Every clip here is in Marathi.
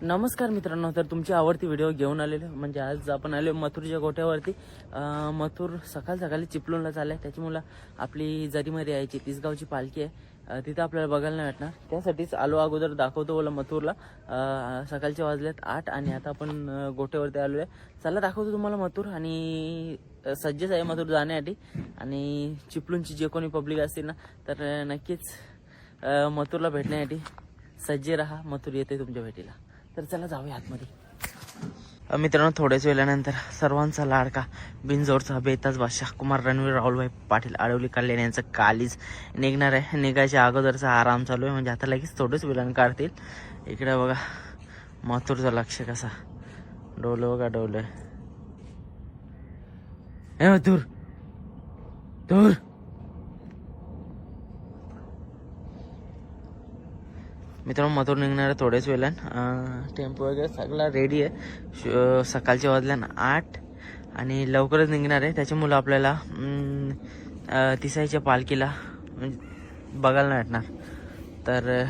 नमस्कार मित्रांनो, तर तुमची आवडती व्हिडिओ घेऊन आलेलो म्हणजे आज आपण आलो मथुरच्या गोठ्यावरती. मथुर सकाळी चिपळूणला चाललाय. त्याच्यामुळे आपली जरीमध्ये यायची तिसगावची पालखी आहे, तिथं आपल्याला बघायला नाही भेटणार. त्यासाठीच आलो, अगोदर दाखवतो बोला मथुरला. सकाळचे वाजलेत 8 आणि आता आपण गोठ्यावरती आलो आहे. चला दाखवतो तुम्हाला मथुर. आणि सज्जच आहे मथुर जाण्यासाठी. आणि चिपळूणची जे कोणी पब्लिक असतील ना, तर नक्कीच मथुरला भेटण्यासाठी सज्ज राहा. मथुर येते तुमच्या भेटीला. तर चला जाऊया आतमध्ये. मित्रांनो, थोड्याच वेळानंतर सर्वांचा लाडका बिनजोडचा बेताज बादशाह कुमार रणवीर राहुलभाई पाटील आडवली कल्याण यांचं कालीज निघणार आहे. निघायच्या अगोदरचा आराम चालू आहे, म्हणजे आता लगेच थोडंच वेळानं काढतील. इकडे बघा मथुरचं लक्ष कसा डोलं बघा, डोलं. हे मथुर दूर. मित्रांनो, मथुर निघणार थोड्याच वेळानं. टेम्पो वगैरे सगळा रेडी आहे. सकाळच्या वाजल्यानं 8 आणि लवकरच निघणार आहे. त्याच्यामुळं आपल्याला तिसाईच्या पालखीला बघायला नाही भेटणार. तर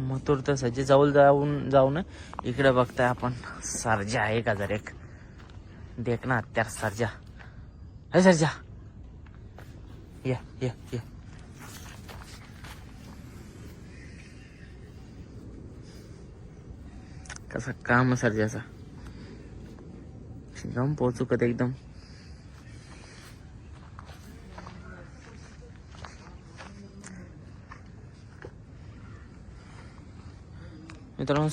मथुर तर सज्ज जाऊन इकडे बघताय आपण सर्जा आहे का जर एक देख ना हत्यार सर्जा. हे सर्जा या या या. कसा काम सर्जाचा एकदम पोचुकत एकदम. मित्रांनो